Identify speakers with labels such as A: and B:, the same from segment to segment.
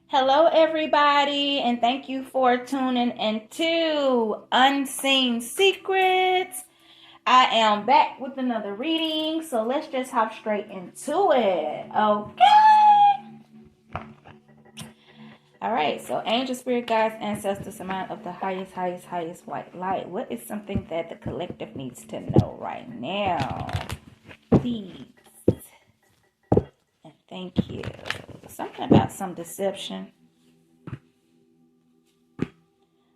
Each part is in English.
A: Hello, everybody, and thank you for tuning into Unseen Secrets. I am back with another reading, so let's just hop straight into it. Okay. All right, so angel, spirit, guides, ancestors, amount of the highest white light. What is something that the collective needs to know right now? Please. And thank you. Something about some deception.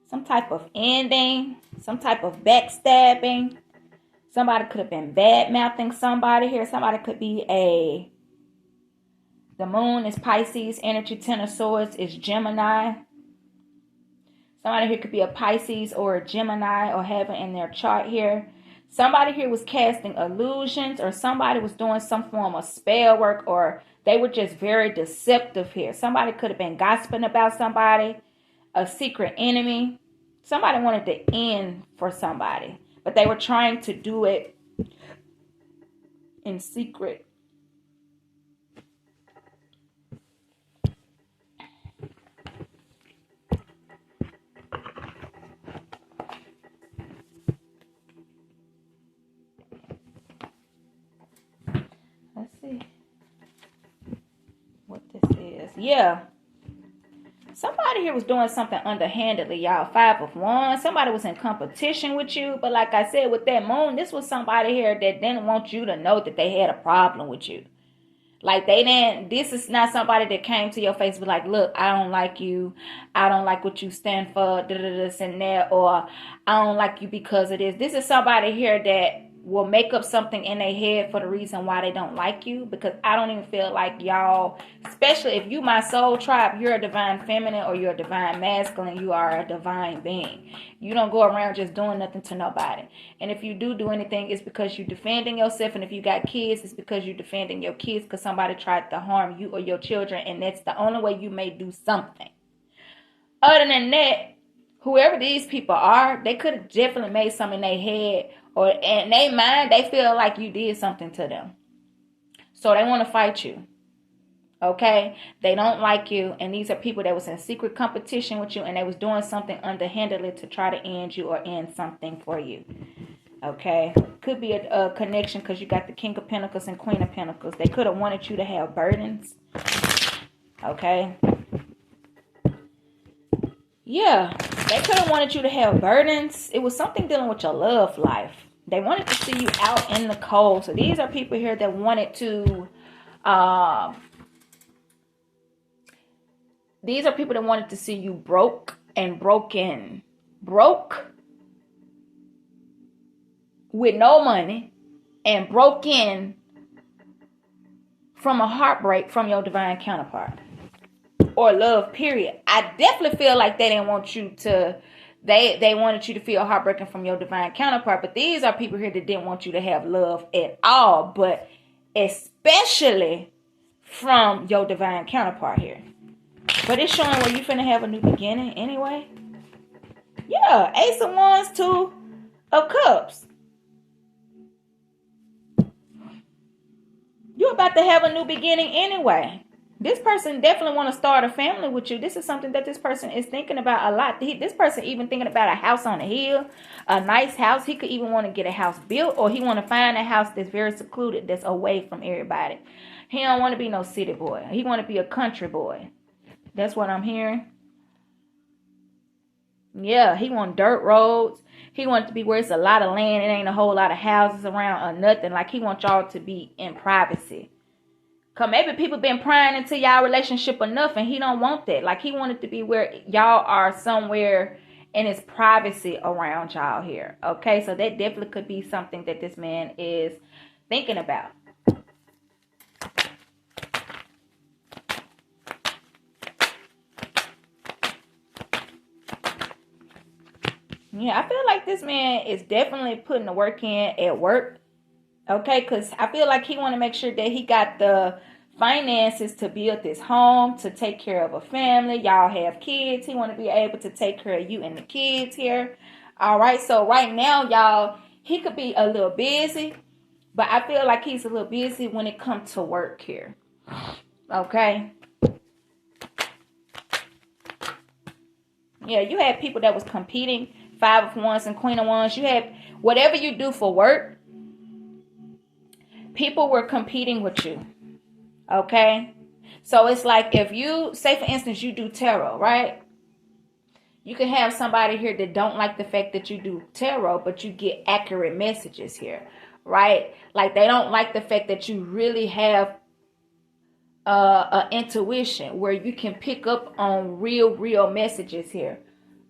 A: Some type of ending, some type of backstabbing. Somebody could have been bad mouthing somebody here. Somebody could be the moon is Pisces, energy, Ten of Swords is Gemini. Somebody here could be a Pisces or a Gemini or having in their chart here. Somebody here was casting illusions, or somebody was doing some form of spell work, or they were just very deceptive here. Somebody could have been gossiping about somebody, a secret enemy. Somebody wanted to end for somebody, but they were trying to do it in secret. Let's see what this is. Yeah. Somebody here was doing something underhandedly, y'all. Five of Wands. Somebody was in competition with you. But like I said, with that moon, this was somebody here that didn't want you to know that they had a problem with you. Like they didn't, this is not somebody that came to your face and be like, look, I don't like you. I don't like what you stand for, this and that, or I don't like you because of this. This is somebody here that will make up something in their head for the reason why they don't like you, because I don't even feel like y'all, especially if you my soul tribe, you're a divine feminine or you're a divine masculine, you are a divine being. You don't go around just doing nothing to nobody. And if you do anything, it's because you're defending yourself. And if you got kids, it's because you're defending your kids because somebody tried to harm you or your children. And that's the only way you may do something. Other than that, whoever these people are, they could have definitely made something in their head or in their mind. They feel like you did something to them. So they want to fight you. Okay, they don't like you, and these are people that was in secret competition with you, and they was doing something underhandedly to try to end you or end something for you. Okay, could be a connection because you got the King of Pentacles and Queen of Pentacles. They could have wanted you to have burdens. Okay, yeah, they could have wanted you to have burdens. It was something dealing with your love life. They wanted to see you out in the cold. So these are people here that wanted to these are people that wanted to see you broke and broken. Broke with no money and broken from a heartbreak from your divine counterpart. Or love, period. I definitely feel like they didn't want you to, they wanted you to feel heartbroken from your divine counterpart. But these are people here that didn't want you to have love at all. But especially from your divine counterpart here. But it's showing where you finna have a new beginning anyway. Yeah, Ace of Wands, Two of Cups. You're about to have a new beginning anyway. This person definitely want to start a family with you. This is something that this person is thinking about a lot. This person even thinking about a house on a hill, a nice house. He could even want to get a house built, or he want to find a house that's very secluded, that's away from everybody. He don't want to be no city boy. He want to be a country boy. That's what I'm hearing. Yeah, he want dirt roads. He wants to be where it's a lot of land. It ain't a whole lot of houses around or nothing. Like he wants y'all to be in privacy. Cause maybe people been prying into y'all relationship enough and he don't want that. Like he wanted to be where y'all are somewhere in his privacy around y'all here. Okay, so that definitely could be something that this man is thinking about. Yeah, I feel like this man is definitely putting the work in at work. Okay, because I feel like he want to make sure that he got the finances to build this home, to take care of a family. Y'all have kids. He want to be able to take care of you and the kids here. All right, so right now, y'all, he could be a little busy, but I feel like he's a little busy when it comes to work here. Okay. Yeah, you had people that was competing, Five of Wands and Queen of Wands. You had whatever you do for work, people were competing with you. Okay? So it's like if you, say for instance, you do tarot, right? You can have somebody here that don't like the fact that you do tarot, but you get accurate messages here, right? Like they don't like the fact that you really have intuition where you can pick up on real messages here.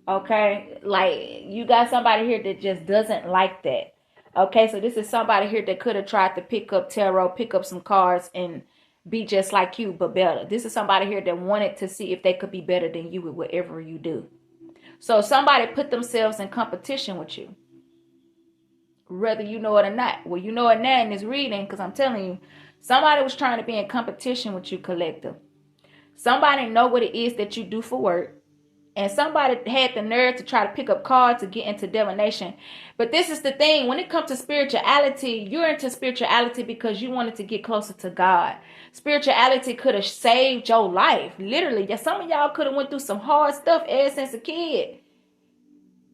A: Okay, like you got somebody here that just doesn't like that. Okay, so this is somebody here that could have tried to pick up tarot, pick up some cards, and be just like you, but better. This is somebody here that wanted to see if they could be better than you with whatever you do. So somebody put themselves in competition with you, whether you know it or not. Well, you know it now in this reading, because I'm telling you, somebody was trying to be in competition with you, collective. Somebody know what it is that you do for work. And somebody had the nerve to try to pick up cards to get into divination. But this is the thing. When it comes to spirituality, you're into spirituality because you wanted to get closer to God. Spirituality could have saved your life. Literally. Some of y'all could have went through some hard stuff ever since a kid.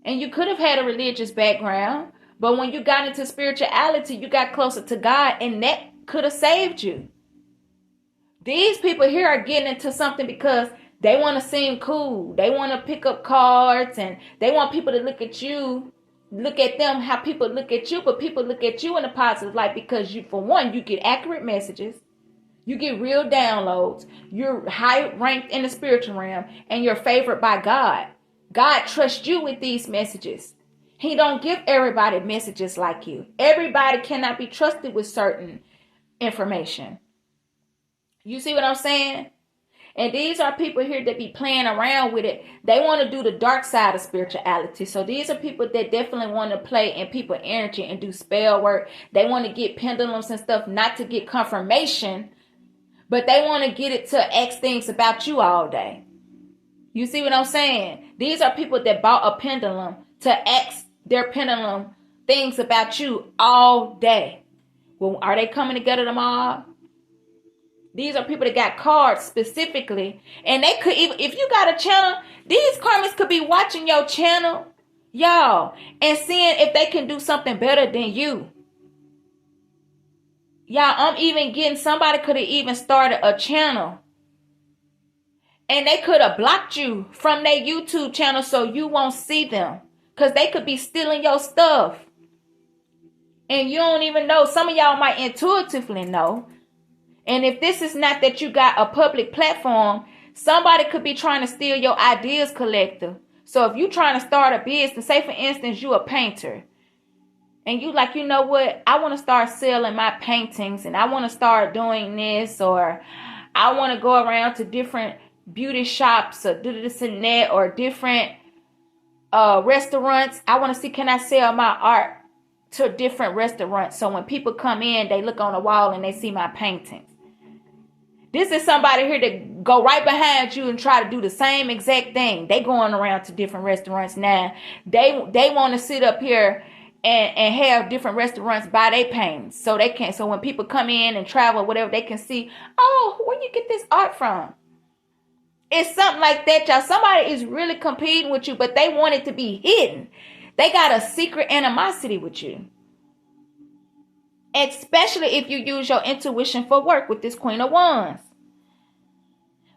A: And you could have had a religious background. But when you got into spirituality, you got closer to God. And that could have saved you. These people here are getting into something because they want to seem cool. They want to pick up cards and they want people to look at you, look at them, how people look at you, but people look at you in a positive light because you, for one, you get accurate messages. You get real downloads. You're high ranked in the spiritual realm and you're favored by God. God trusts you with these messages. He don't give everybody messages like you. Everybody cannot be trusted with certain information. You see what I'm saying? And these are people here that be playing around with it. They want to do the dark side of spirituality. So these are people that definitely want to play in people's energy and do spell work. They want to get pendulums and stuff, not to get confirmation, but they want to get it to ask things about you all day. You see what I'm saying? These are people that bought a pendulum to ask their pendulum things about you all day. Well, are they coming together tomorrow? These are people that got cards specifically. And they could even, if you got a channel, these karmics could be watching your channel, y'all, and seeing if they can do something better than you. Y'all, I'm even getting, somebody could have even started a channel. And they could have blocked you from their YouTube channel so you won't see them. Because they could be stealing your stuff. And you don't even know. Some of y'all might intuitively know. And if this is not that you got a public platform, somebody could be trying to steal your ideas, collective. So if you trying to start a business, say for instance, you a painter. And you like, you know what? I want to start selling my paintings and I want to start doing this. Or I want to go around to different beauty shops or do this and that, or different restaurants. I want to see, can I sell my art to different restaurants? So when people come in, they look on the wall and they see my paintings. This is somebody here that go right behind you and try to do the same exact thing. They going around to different restaurants now. They want to sit up here and have different restaurants buy their paintings. So they can, so when people come in and travel, whatever, they can see, oh, where you get this art from? It's something like that, y'all. Somebody is really competing with you, but they want it to be hidden. They got a secret animosity with you. Especially if you use your intuition for work with this Queen of Wands.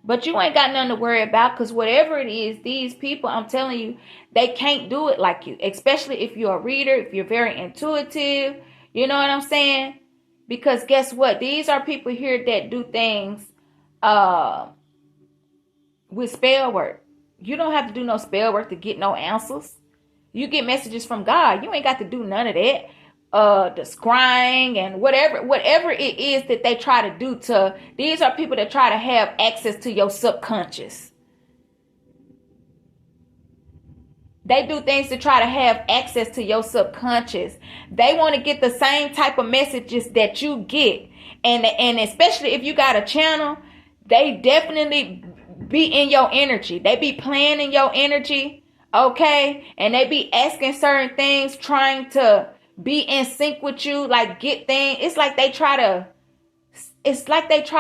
A: But you ain't got nothing to worry about, because whatever it is, these people, I'm telling you, they can't do it like you. Especially if you're a reader, if you're very intuitive. You know what I'm saying? Because guess what? These are people here that do things with spell work. You don't have to do no spell work to get no answers. You get messages from God. You ain't got to do none of that. The scrying and whatever it is that they try to do to, these are people that try to have access to your subconscious. They do things to try to have access to your subconscious. They want to get the same type of messages that you get. And especially if you got a channel, they definitely be in your energy. They be playing in your energy, okay? And they be asking certain things, trying to be in sync with you, like get things. It's like they try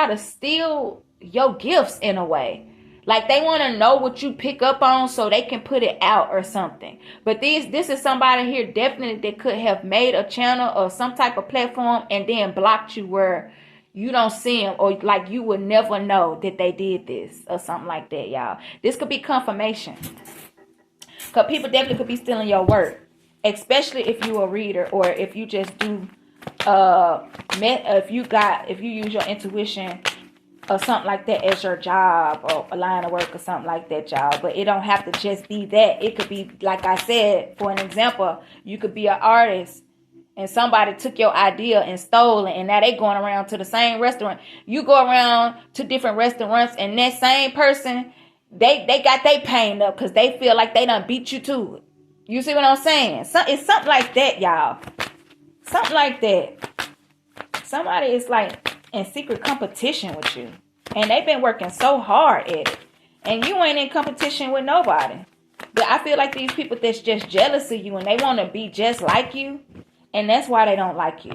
A: to steal your gifts in a way. Like they want to know what you pick up on so they can put it out or something. But this is somebody here definitely that could have made a channel or some type of platform and then blocked you where you don't see them, or like you would never know that they did this or something like that, y'all. This could be confirmation. Because people definitely could be stealing your work. Especially if you a reader, or if you just do if you use your intuition or something like that as your job or a line of work or something like that, y'all. But it don't have to just be that. It could be, like I said, for an example, you could be an artist and somebody took your idea and stole it, and now they going around to the same restaurant. You go around to different restaurants, and that same person, they got they pain up because they feel like they done beat you to it. You see what I'm saying? It's something like that, y'all. Something like that. Somebody is like in secret competition with you, and they've been working so hard at it, and you ain't in competition with nobody. But I feel like these people that's just jealous of you, and they want to be just like you, and that's why they don't like you,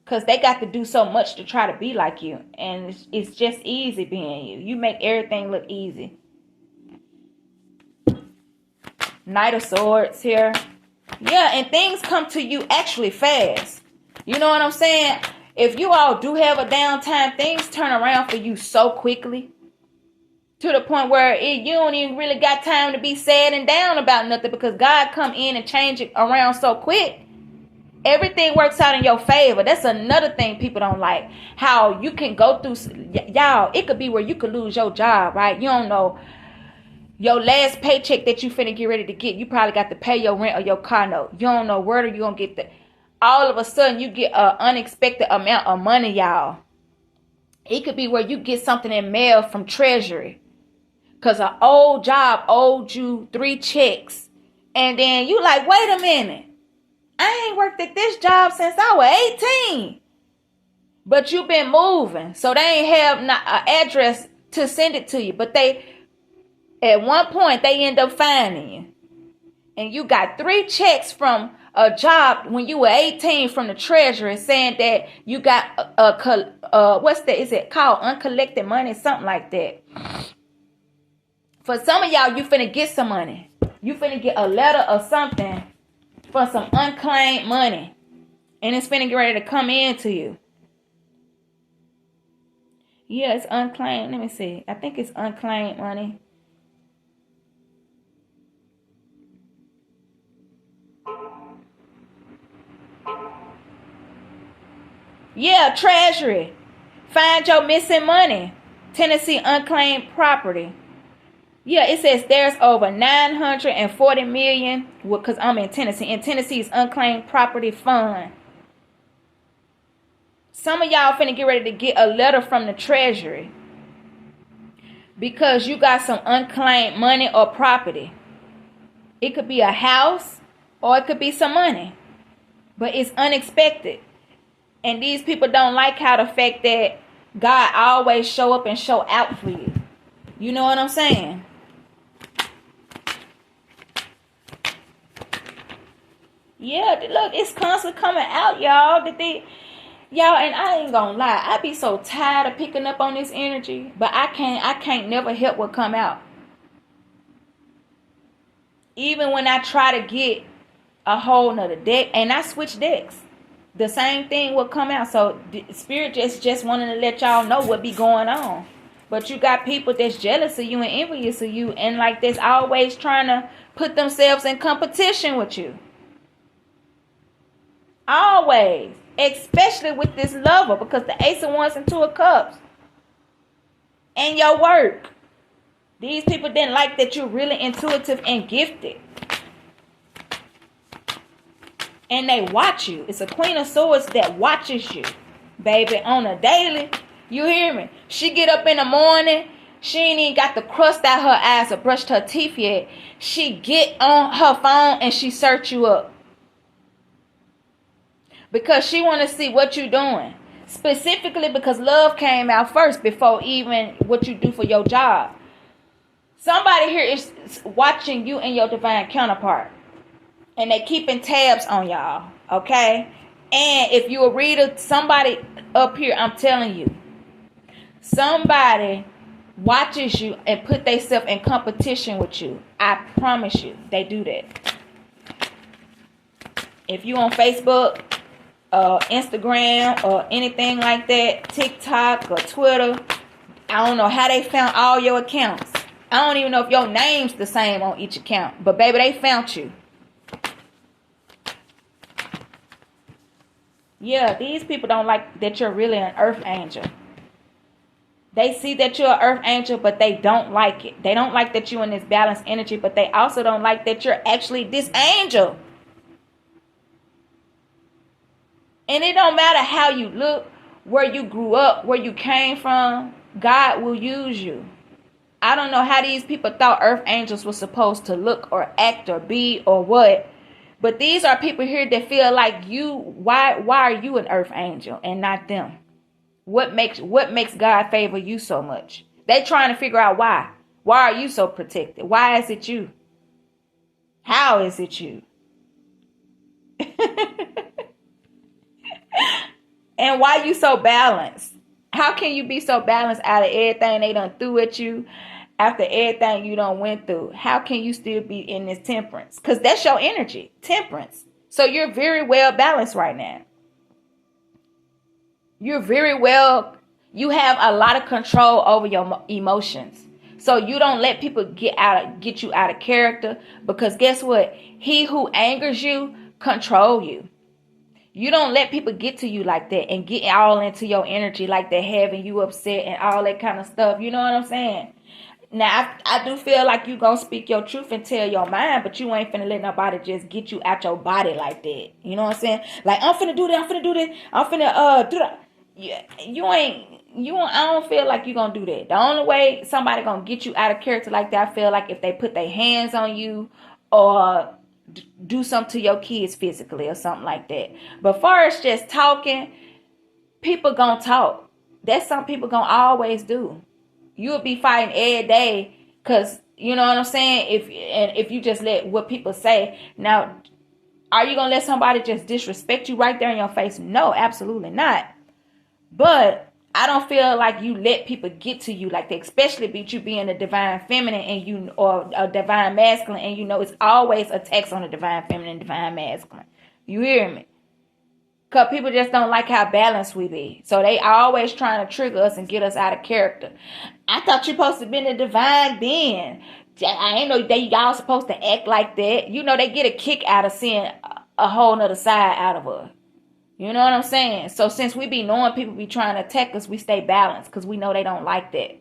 A: because they got to do so much to try to be like you, and it's just easy being you. You make everything look easy. Knight of Swords here. Yeah, and things come to you actually fast. You know what I'm saying? If you all do have a downtime, things turn around for you so quickly. To the point where you don't even really got time to be sad and down about nothing, because God come in and change it around so quick. Everything works out in your favor. That's another thing people don't like. How you can go through, y'all, it could be where you could lose your job, right? You don't know. Your last paycheck that you finna get ready to get, you probably got to pay your rent or your car note. You don't know where you're going to get the... All of a sudden, you get an unexpected amount of money, y'all. It could be where you get something in mail from Treasury, because an old job owed you 3 checks. And then you like, wait a minute. I ain't worked at this job since I was 18. But you've been moving, so they ain't have an address to send it to you. But at one point, they end up finding you. And you got 3 checks from a job when you were 18 from the Treasury, saying that you got what's that? Is it called uncollected money? Something like that. For some of y'all, you finna get some money. You finna get a letter or something for some unclaimed money. And it's finna get ready to come in to you. Yeah, it's unclaimed. Let me see. I think it's unclaimed money. Yeah, Treasury. Find your missing money. Tennessee unclaimed property. Yeah, it says there's over 940 million, because I'm in Tennessee, in Tennessee's unclaimed property fund. Some of y'all finna get ready to get a letter from the Treasury because you got some unclaimed money or property. It could be a house or it could be some money, but it's unexpected. And these people don't like how the fact that God always show up and show out for you. You know what I'm saying? Yeah, look, it's constantly coming out, y'all. Y'all, and I ain't gonna lie, I be so tired of picking up on this energy, but I can't never help what come out. Even when I try to get a whole nother deck, and I switch decks, the same thing will come out. So Spirit just wanting to let y'all know what be going on. But you got people that's jealous of you and envious of you, and like this, always trying to put themselves in competition with you. Always. Especially with this lover, because the Ace of Wands and 2 of Cups. And your work. These people didn't like that you're really intuitive and gifted. And they watch you. It's a Queen of Swords that watches you, baby, on a daily. You hear me? She get up in the morning. She ain't even got the crust out her eyes or brushed her teeth yet. She get on her phone and she search you up. Because she want to see what you're doing. Specifically because love came out first before even what you do for your job. Somebody here is watching you and your divine counterpart. And they keeping tabs on y'all. Okay? And if you're a reader, somebody up here, I'm telling you. Somebody watches you and put themselves in competition with you. I promise you, they do that. If you on Facebook, Instagram, or anything like that, TikTok or Twitter, I don't know how they found all your accounts. I don't even know if your name's the same on each account. But baby, they found you. Yeah, these people don't like that you're really an earth angel. They see that you're an earth angel, but they don't like it. They don't like that you're in this balanced energy, but they also don't like that you're actually this angel. And it don't matter how you look, where you grew up, where you came from, God will use you. I don't know how these people thought earth angels were supposed to look or act or be or what. But these are people here that feel like you, why are you an earth angel and not them? What makes God favor you so much? They trying to figure out why. Why are you so protected? Why is it you? How is it you? And why you so balanced? How can you be so balanced out of everything they done threw at you? After everything you done went through, how can you still be in this temperance? Because that's your energy, temperance. So you're very well balanced right now. You have a lot of control over your emotions. So you don't let people get you out of character, because guess what? He who angers you control you. You don't let people get to you like that and get all into your energy like they're having you upset and all that kind of stuff. You know what I'm saying? Now, I do feel like you gonna speak your truth and tell your mind, but you ain't finna let nobody just get you out your body like that. You know what I'm saying? Like, I'm finna do that, I'm finna do that, I'm finna do that. Yeah, I don't feel like you gonna do that. The only way somebody gonna get you out of character like that, I feel like if they put their hands on you or do something to your kids physically or something like that. But far as just talking, people gonna talk. That's something people gonna always do. You'll be fighting every day because, you know what I'm saying? If you just let what people say. Now, are you going to let somebody just disrespect you right there in your face? No, absolutely not. But I don't feel like you let people get to you like that, especially you being a divine feminine or a divine masculine, and you know it's always attacks on the divine feminine, divine masculine. You hear me? Because people just don't like how balanced we be. So they always trying to trigger us and get us out of character. I thought you're supposed to be a divine being. I ain't know that y'all supposed to act like that. You know, they get a kick out of seeing a whole nother side out of us. You know what I'm saying? So since we be knowing people be trying to attack us, we stay balanced because we know they don't like that.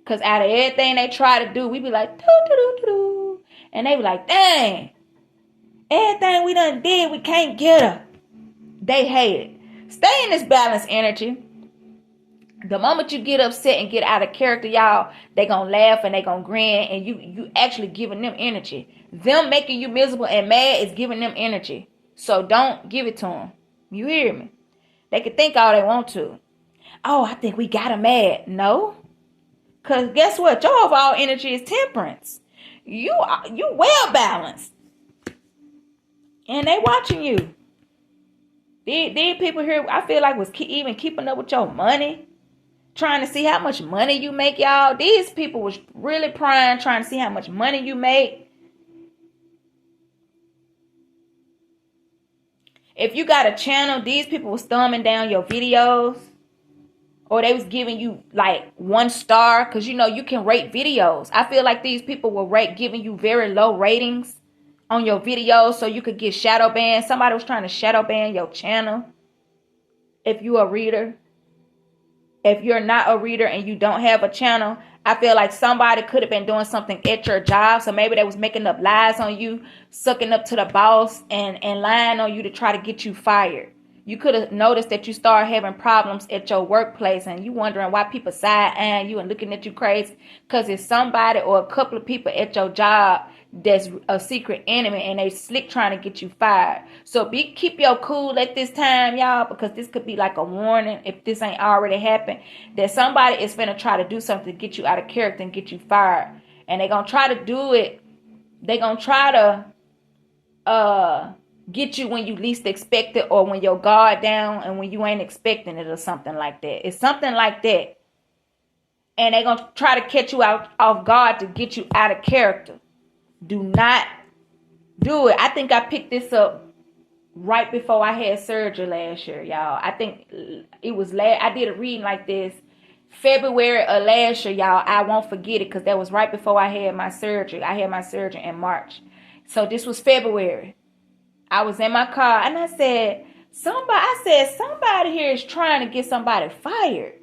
A: Because out of everything they try to do, we be like, doo-doo-doo-doo. And they be like, dang, everything we done did, we can't get her. They hate it. Stay in this balanced energy. The moment you get upset and get out of character, y'all, they gonna laugh and they gonna grin, and you actually giving them energy. Them making you miserable and mad is giving them energy. So don't give it to them. You hear me? They can think all they want to. Oh, I think we got them mad. No. Because guess what? Your overall energy is temperance. You well balanced. And they watching you. These people here, I feel like was even keeping up with your money. Trying to see how much money you make, y'all. These people was really trying to see how much money you make. If you got a channel, these people was thumbing down your videos. Or they was giving you like 1 star. Because you know you can rate videos. I feel like these people were giving you very low ratings on your videos so you could get shadow banned. Somebody was trying to shadow ban your channel. If you a reader. If you're not a reader and you don't have a channel, I feel like somebody could have been doing something at your job. So maybe they was making up lies on you, sucking up to the boss and lying on you to try to get you fired. You could have noticed that you start having problems at your workplace and you wondering why people side-eyeing you and looking at you crazy, because it's somebody or a couple of people at your job that's a secret enemy and they slick trying to get you fired. So keep your cool at this time, y'all, because this could be like a warning if this ain't already happened, that somebody is going to try to do something to get you out of character and get you fired. And they're going to try to do it. They're going to try to get you when you least expect it, or when your guard down and when you ain't expecting it, or something like that. It's something like that. And they're going to try to catch you out off guard to get you out of character. Do not do it. I think I picked this up right before I had surgery last year, y'all. I think it was I did a reading like this February of last year, y'all. I won't forget it because that was right before I had my surgery. I had my surgery in March. So this was February. I was in my car and I said, somebody here is trying to get somebody fired.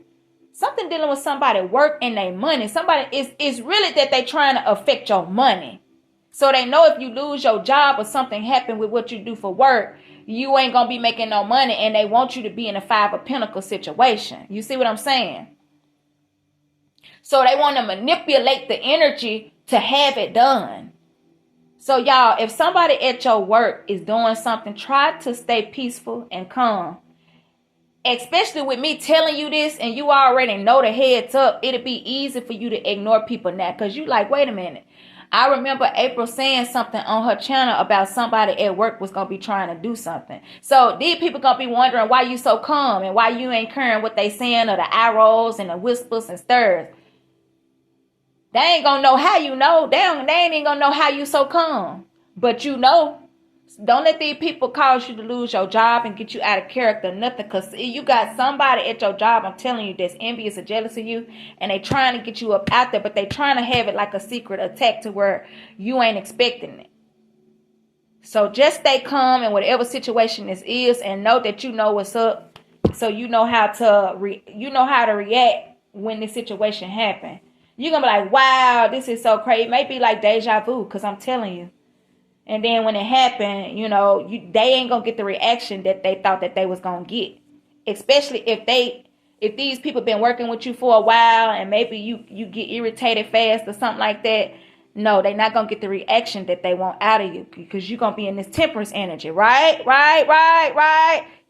A: Something dealing with somebody work and their money. Somebody is really that they trying to affect your money. So they know if you lose your job or something happen with what you do for work, you ain't going to be making no money, and they want you to be in a Five of Pentacles situation. You see what I'm saying? So they want to manipulate the energy to have it done. So y'all, if somebody at your work is doing something, try to stay peaceful and calm. Especially with me telling you this and you already know the heads up, it'll be easy for you to ignore people now because you like, wait a minute. I remember April saying something on her channel about somebody at work was going to be trying to do something. So these people going to be wondering why you so calm and why you ain't caring what they saying or the eye rolls and the whispers and stirs. They ain't going to know how you know. They ain't even going to know how you so calm. But you know. Don't let these people cause you to lose your job and get you out of character, nothing. Because you got somebody at your job, I'm telling you, that's envious or jealous of you. And they trying to get you up out there, but they trying to have it like a secret attack to where you ain't expecting it. So just stay calm in whatever situation this is and know that you know what's up. So you know how to react when this situation happen. You're going to be like, wow, this is so crazy. It may be like deja vu because I'm telling you. And then when it happened, you know, they ain't going to get the reaction that they thought that they was going to get. Especially if these people been working with you for a while and maybe you get irritated fast or something like that. No, they're not going to get the reaction that they want out of you because you're going to be in this temperance energy. Right?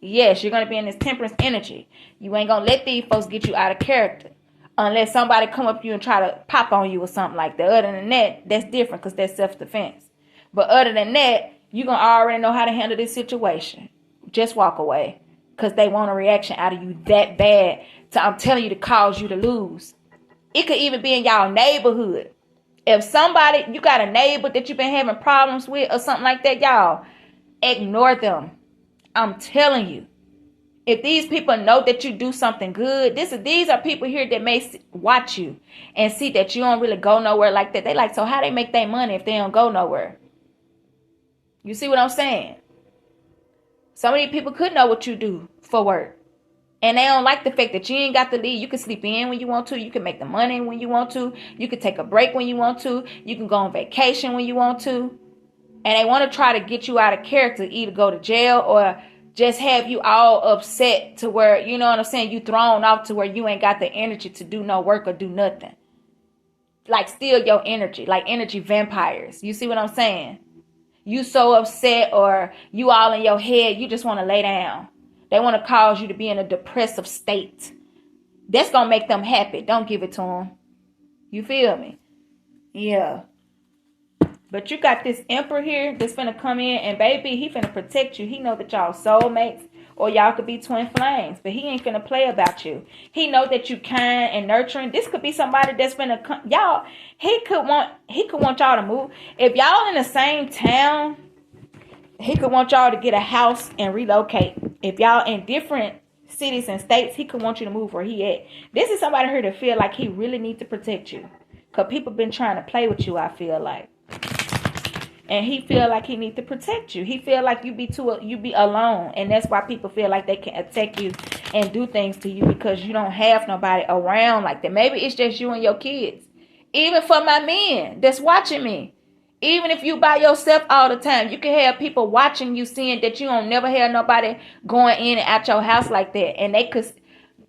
A: Yes, you're going to be in this temperance energy. You ain't going to let these folks get you out of character. Unless somebody come up to you and try to pop on you or something like that. Other than that, that's different because that's self-defense. But other than that, you're going to already know how to handle this situation. Just walk away. Because they want a reaction out of you that bad. So I'm telling you, to cause you to lose. It could even be in y'all neighborhood. If somebody, you got a neighbor that you've been having problems with or something like that, y'all, ignore them. I'm telling you. If these people know that you do something good, these are people here that may watch you and see that you don't really go nowhere like that. They like, so how they make their money if they don't go nowhere? You see what I'm saying? Some of these people could know what you do for work. And they don't like the fact that you ain't got to leave. You can sleep in when you want to. You can make the money when you want to. You can take a break when you want to. You can go on vacation when you want to. And they want to try to get you out of character. Either go to jail or just have you all upset to where, you know what I'm saying, you thrown off to where you ain't got the energy to do no work or do nothing. Like steal your energy. Like energy vampires. You see what I'm saying? You so upset or you all in your head, you just want to lay down. They want to cause you to be in a depressive state. That's going to make them happy. Don't give it to them. You feel me? Yeah. But you got this emperor here that's finna come in and baby, he finna protect you. He know that y'all soulmates or y'all could be twin flames, but he ain't finna play about you. He know that you kind and nurturing. This could be somebody that's finna come. Y'all, he could want y'all to move. If y'all in the same town, he could want y'all to get a house and relocate. If y'all in different cities and states, he could want you to move where he at. This is somebody here to feel like he really needs to protect you. Because people been trying to play with you, I feel like. And he feel like he need to protect you. He feel like you be alone. And that's why people feel like they can attack you and do things to you because you don't have nobody around like that. Maybe it's just you and your kids. Even for my men that's watching me. Even if you by yourself all the time, you can have people watching you, seeing that you don't never have nobody going in and out your house like that. And they could,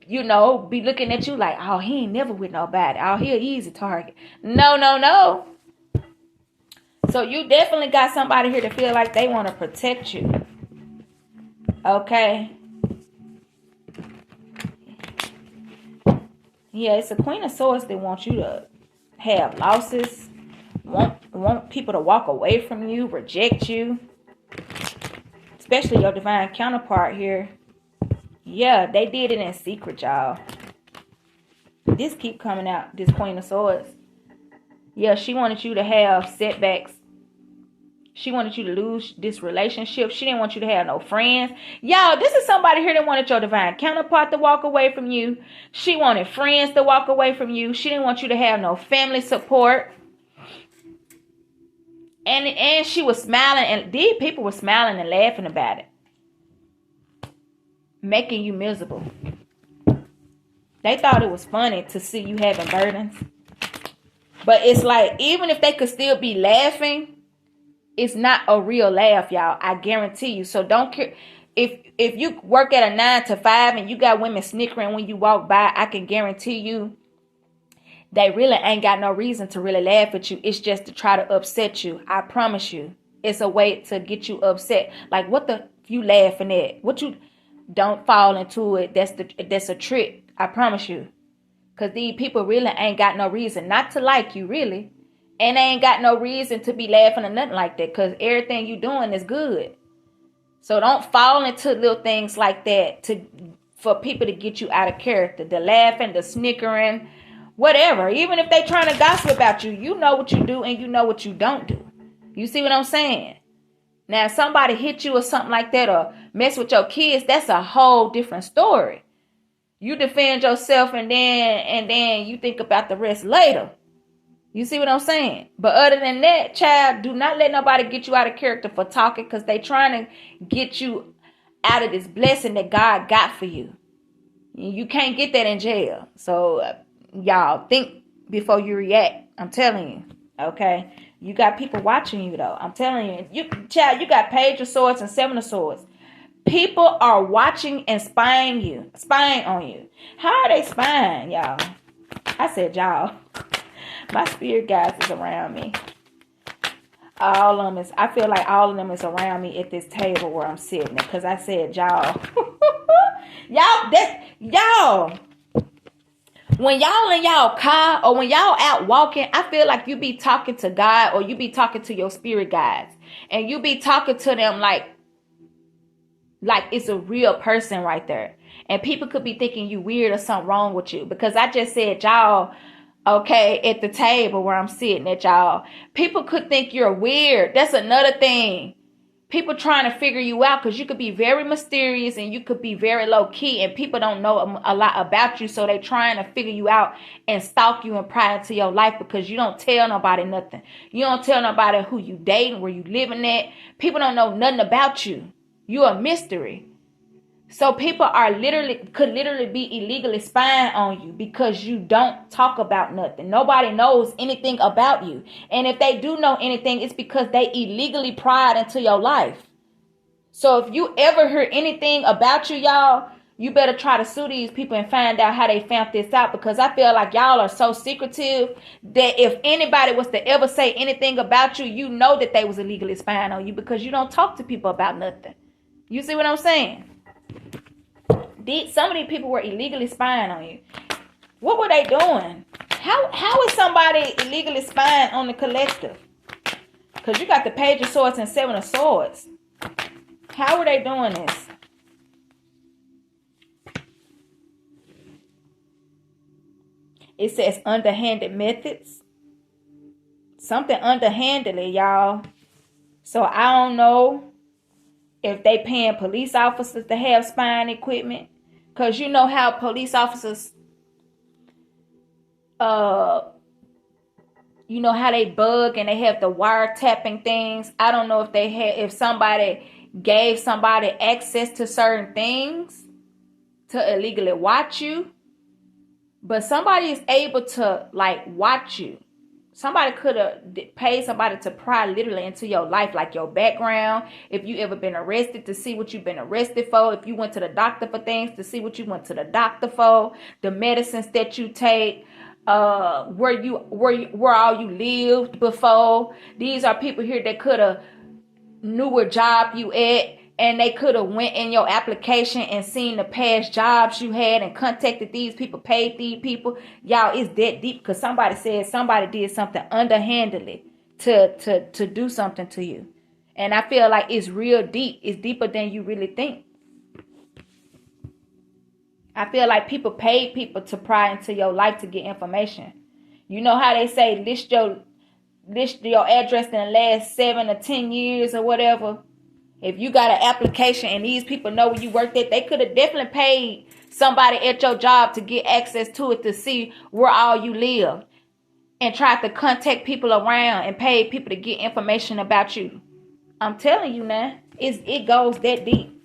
A: you know, be looking at you like, oh, he ain't never with nobody. Oh, he an easy target. No. So you definitely got somebody here to feel like they want to protect you. Okay. Yeah, it's a Queen of Swords that wants you to have losses. Want people to walk away from you, reject you. Especially your divine counterpart here. Yeah, they did it in secret, y'all. This keep coming out, this Queen of Swords. Yeah, she wanted you to have setbacks. She wanted you to lose this relationship. She didn't want you to have no friends. Y'all, this is somebody here that wanted your divine counterpart to walk away from you. She wanted friends to walk away from you. She didn't want you to have no family support. And she was smiling, and these people were smiling and laughing about it, making you miserable. They thought it was funny to see you having burdens. But it's like, even if they could still be laughing, it's not a real laugh, y'all. I guarantee you. So don't care. If you work at a 9 to 5 and you got women snickering when you walk by, I can guarantee you they really ain't got no reason to really laugh at you. It's just to try to upset you. I promise you. It's a way to get you upset. Like, what the you laughing at? What you don't fall into it. That's a trick. I promise you. Because these people really ain't got no reason not to like you, really. And they ain't got no reason to be laughing or nothing like that. Because everything you doing is good. So don't fall into little things like that for people to get you out of character. The laughing, the snickering, whatever. Even if they trying to gossip about you, you know what you do and you know what you don't do. You see what I'm saying? Now, if somebody hit you or something like that or mess with your kids, that's a whole different story. You defend yourself and then you think about the rest later. You see what I'm saying? But other than that, child, do not let nobody get you out of character for talking, because they trying to get you out of this blessing that God got for you. You can't get that in jail. So, y'all, think before you react. I'm telling you. Okay? You got people watching you, though. I'm telling you. Child, you got Page of Swords and Seven of Swords. People are watching and spying on you. How are they spying, y'all? I said y'all. My spirit guides is around me. All of them is, I feel like all of them is around me at this table where I'm sitting. Because I said y'all. Y'all. When y'all in y'all car or when y'all out walking, I feel like you be talking to God or you be talking to your spirit guides. And you be talking to them like it's a real person right there. And people could be thinking you weird or something wrong with you. Because I just said y'all, okay, at the table where I'm sitting at, y'all. People could think you're weird. That's another thing. People trying to figure you out, because you could be very mysterious and you could be very low key and people don't know a lot about you. So they trying to figure you out and stalk you and pry into your life because you don't tell nobody nothing. You don't tell nobody who you dating, where you living at. People don't know nothing about you. You're a mystery. So people could literally be illegally spying on you because you don't talk about nothing. Nobody knows anything about you. And if they do know anything, it's because they illegally pried into your life. So if you ever hear anything about you, y'all, you better try to sue these people and find out how they found this out, because I feel like y'all are so secretive that if anybody was to ever say anything about you, you know that they was illegally spying on you, because you don't talk to people about nothing. You see what I'm saying? Some of these people were illegally spying on you. What were they doing? How is somebody illegally spying on the collective? Because you got the Page of Swords and Seven of Swords. How were they doing this? It says underhanded methods. Something underhandedly, y'all. So I don't know if they paying police officers to have spying equipment. Because you know how police officers, you know how they bug and they have the wiretapping things. I don't know if somebody gave somebody access to certain things to illegally watch you. But somebody is able to watch you. Somebody could have paid somebody to pry literally into your life, like your background. If you ever been arrested, to see what you've been arrested for. If you went to the doctor for things, to see what you went to the doctor for. The medicines that you take. Where all you lived before. These are people here that could have knew what job you at. And they could have went in your application and seen the past jobs you had and contacted these people, paid these people. Y'all, it's that deep, because somebody said somebody did something underhandedly to do something to you. And I feel like it's real deep. It's deeper than you really think. I feel like people paid people to pry into your life to get information. You know how they say list your address in the last 7 or 10 years or whatever. If you got an application and these people know where you worked at, they could have definitely paid somebody at your job to get access to it to see where all you live, and tried to contact people around and paid people to get information about you. I'm telling you now, it goes that deep.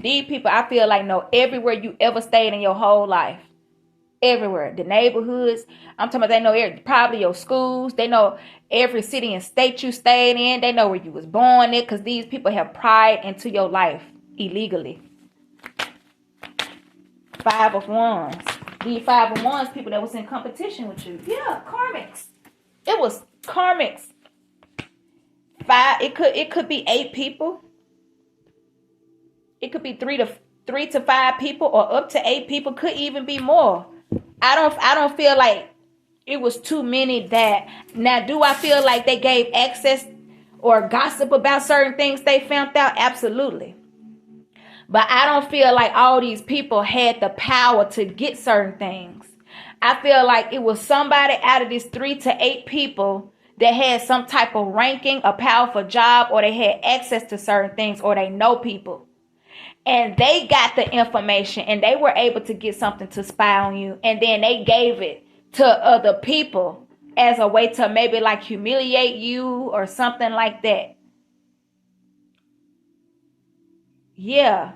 A: These people, I feel like, know everywhere you ever stayed in your whole life. Everywhere. The neighborhoods. I'm talking about they know probably your schools. They know every city and state you stayed in. They know where you was born in, because these people have pried into your life illegally. 5 of Wands. These 5 of Wands people that was in competition with you. Yeah, karmics. It was karmics. 5. It could be 8 people. It could be 3 to 5 people, or up to 8 people. Could even be more. I don't feel like it was too many that. Now, do I feel like they gave access or gossip about certain things they found out? Absolutely. But I don't feel like all these people had the power to get certain things. I feel like it was somebody out of these 3 to 8 people that had some type of ranking, a powerful job, or they had access to certain things, or they know people. And they got the information and they were able to get something to spy on you. And then they gave it to other people as a way to maybe like humiliate you or something like that. Yeah.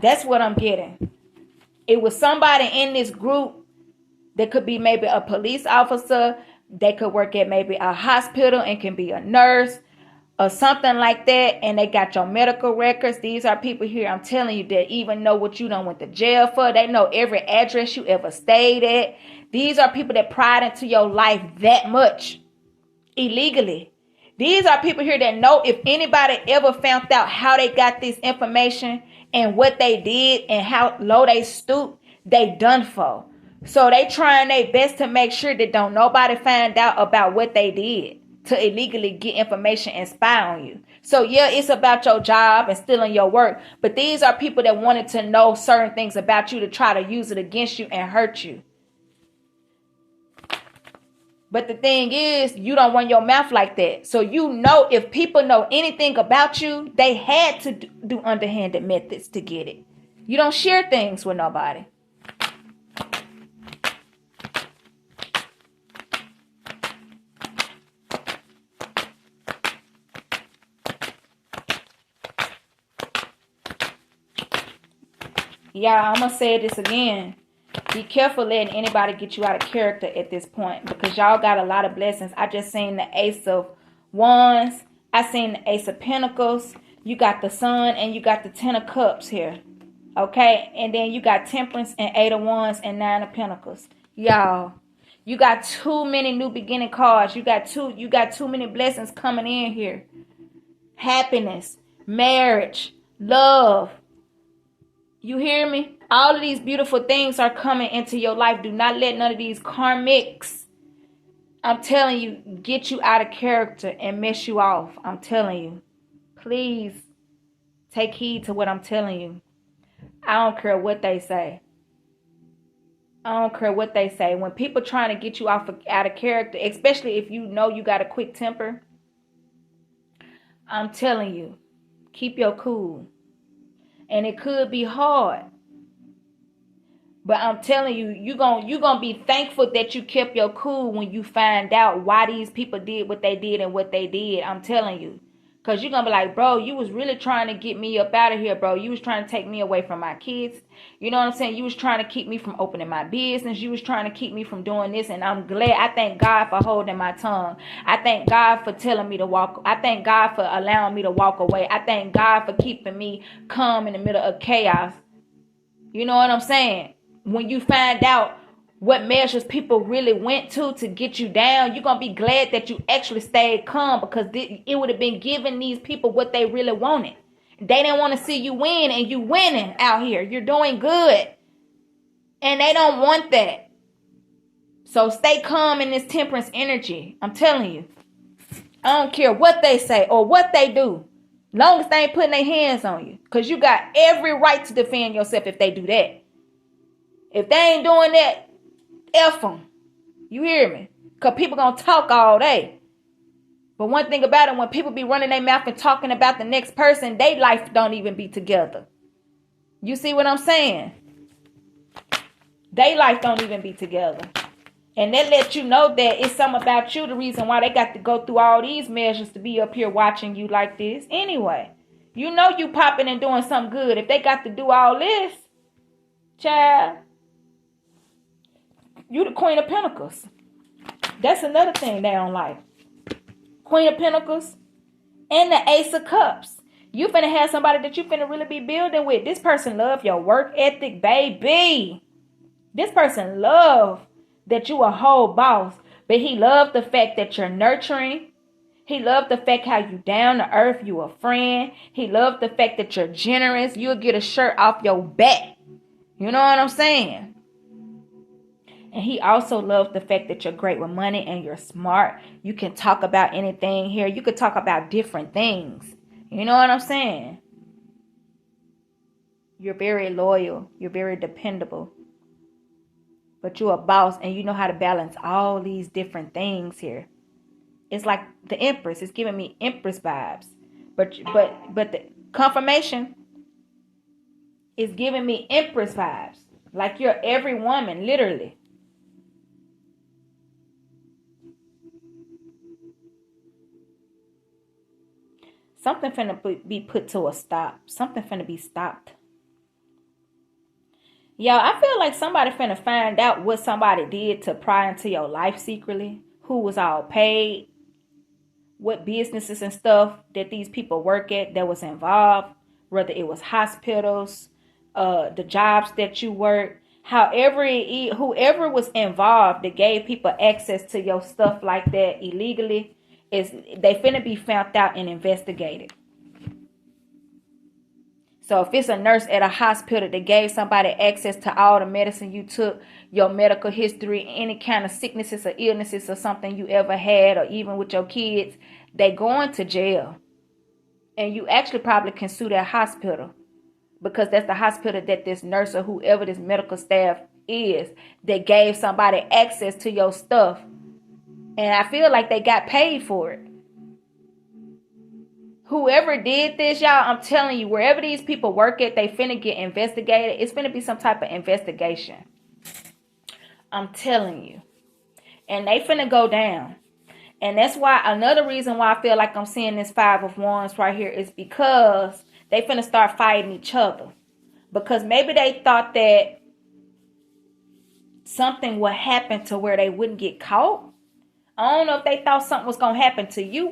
A: That's what I'm getting. It was somebody in this group that could be maybe a police officer. They could work at maybe a hospital and can be a nurse or something like that, and they got your medical records. These are people here, I'm telling you, that even know what you done went to jail for. They know every address you ever stayed at. These are people that pried into your life that much illegally. These are people here that know if anybody ever found out how they got this information and what they did and how low they stooped, they done for. So they trying their best to make sure that don't nobody find out about what they did to illegally get information and spy on you. So yeah, it's about your job and stealing your work. But these are people that wanted to know certain things about you to try to use it against you and hurt you. But the thing is, you don't run your mouth like that. So you know, if people know anything about you, they had to do underhanded methods to get it. You don't share things with nobody. Yeah, I'm going to say this again. Be careful letting anybody get you out of character at this point, because y'all got a lot of blessings. I just seen the Ace of Wands. I seen the Ace of Pentacles. You got the Sun and you got the 10 of Cups here. Okay? And then you got Temperance and 8 of Wands and 9 of Pentacles. Y'all, you got too many new beginning cards. You got too many blessings coming in here. Happiness, marriage, love. You hear me? All of these beautiful things are coming into your life. Do not let none of these karmics, I'm telling you, get you out of character and mess you off. I'm telling you. Please take heed to what I'm telling you. I don't care what they say. I don't care what they say. When people trying to get you out of character, especially if you know you got a quick temper, I'm telling you, keep your cool. And it could be hard. But I'm telling you, you're gonna be thankful that you kept your cool when you find out why these people did what they did and what they did. I'm telling you. Because you're going to be like, bro, you was really trying to get me up out of here, bro. You was trying to take me away from my kids. You know what I'm saying? You was trying to keep me from opening my business. You was trying to keep me from doing this. And I'm glad. I thank God for holding my tongue. I thank God for telling me to walk. I thank God for allowing me to walk away. I thank God for keeping me calm in the middle of chaos. You know what I'm saying? When you find out what measures people really went to get you down, you're going to be glad that you actually stayed calm, because it would have been giving these people what they really wanted. They didn't want to see you win, and you winning out here. You're doing good. And they don't want that. So stay calm in this temperance energy. I'm telling you. I don't care what they say or what they do. Long as they ain't putting their hands on you. Because you got every right to defend yourself if they do that. If they ain't doing that, F them. You hear me? Because people going to talk all day. But one thing about it, when people be running their mouth and talking about the next person, their life don't even be together. You see what I'm saying? Their life don't even be together. And that lets you know that it's something about you, the reason why they got to go through all these measures to be up here watching you like this. Anyway, you know you popping and doing something good. If they got to do all this, child, you the Queen of Pentacles. That's another thing they don't like. Queen of Pentacles and the Ace of Cups. You finna have somebody that you finna really be building with. This person love your work ethic, baby. This person love that you a whole boss, but he loved the fact that you're nurturing. He loved the fact how you down to earth, you a friend. He loved the fact that you're generous. You'll get a shirt off your back. You know what I'm saying? And he also loved the fact that you're great with money and you're smart. You can talk about anything here. You could talk about different things. You know what I'm saying? You're very loyal. You're very dependable. But you're a boss and you know how to balance all these different things here. It's like the Empress. It's giving me Empress vibes. But the confirmation is giving me Empress vibes. Like you're every woman, literally. Something finna be put to a stop. Something finna be stopped. Y'all, I feel like somebody finna find out what somebody did to pry into your life secretly. Who was all paid. What businesses and stuff that these people work at that was involved. Whether it was hospitals, the jobs that you work. Whoever was involved that gave people access to your stuff like that illegally, they finna be found out and investigated. So if it's a nurse at a hospital that gave somebody access to all the medicine you took, your medical history, any kind of sicknesses or illnesses or something you ever had, or even with your kids, they going to jail. And you actually probably can sue that hospital, because that's the hospital that this nurse or whoever this medical staff is that gave somebody access to your stuff. And I feel like they got paid for it. Whoever did this, y'all, I'm telling you, wherever these people work at, they finna get investigated. It's finna be some type of investigation. I'm telling you. And they finna go down. And that's why, another reason why I feel like I'm seeing this Five of Wands right here is because they finna start fighting each other. Because maybe they thought that something would happen to where they wouldn't get caught. I don't know if they thought something was going to happen to you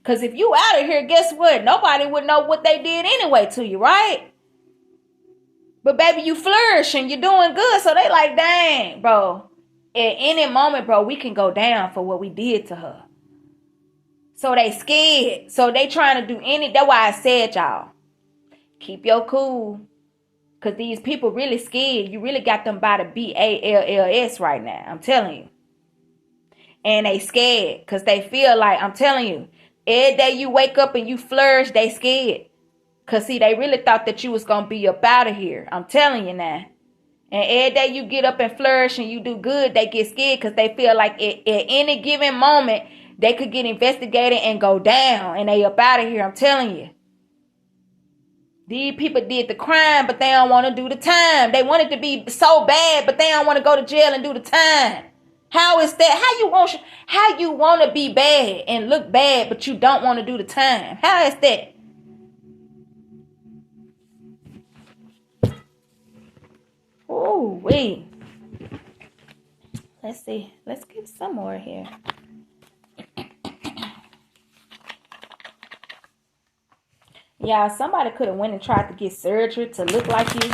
A: because if you out of here, guess what? Nobody would know what they did anyway to you, right? But baby, you flourishing, you're doing good. So they like, dang, bro, at any moment, bro, we can go down for what we did to her. So they scared. So they trying to do that's why I said, y'all, keep your cool. Because these people really scared. You really got them by the BALLS right now. I'm telling you. And they scared because they feel like, I'm telling you, every day you wake up and you flourish, they scared. Because, see, they really thought that you was going to be up out of here. I'm telling you now. And every day you get up and flourish and you do good, they get scared because they feel like at any given moment, they could get investigated and go down. And they up out of here, I'm telling you. These people did the crime, but they don't want to do the time. They wanted to be so bad, but they don't want to go to jail and do the time. How is that? How you want to be bad and look bad, but you don't want to do the time? How is that? Oh, wait. Let's see. Let's get some more here. Yeah, somebody could have went and tried to get surgery to look like you.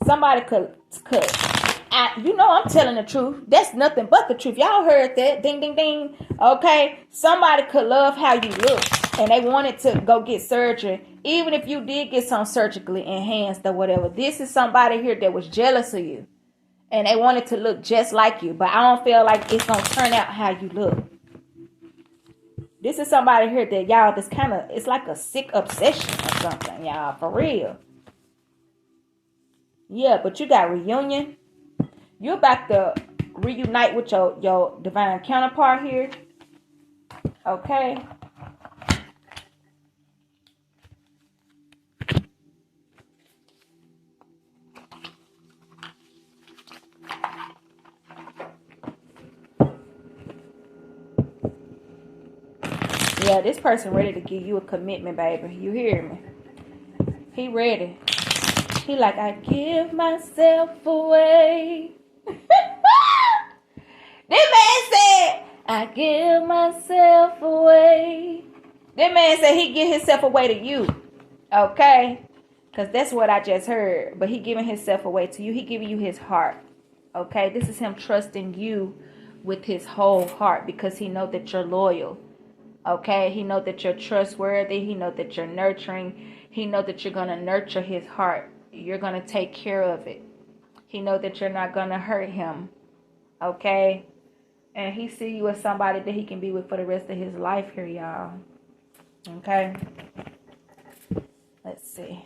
A: Somebody could. I'm telling the truth. That's nothing but the truth. Y'all heard that. Ding, ding, ding. Okay. Somebody could love how you look and they wanted to go get surgery. Even if you did get some surgically enhanced or whatever. This is somebody here that was jealous of you. And they wanted to look just like you. But I don't feel like it's going to turn out how you look. This is somebody here that y'all, this kind of, it's like a sick obsession or something, y'all, for real. Yeah, but you got reunion. You're about to reunite with your divine counterpart here. Okay. Yeah, this person ready to give you a commitment, baby. You hear me? He ready. He like, I give myself away. This man said, I give myself away. That man said he give himself away to you. Okay? Because that's what I just heard. But he giving himself away to you. He giving you his heart. Okay? This is him trusting you with his whole heart because he know that you're loyal. Okay? He know that you're trustworthy. He know that you're nurturing. He know that you're going to nurture his heart. You're going to take care of it. He know that you're not going to hurt him. Okay? And he see you as somebody that he can be with for the rest of his life here, y'all. Okay? Let's see.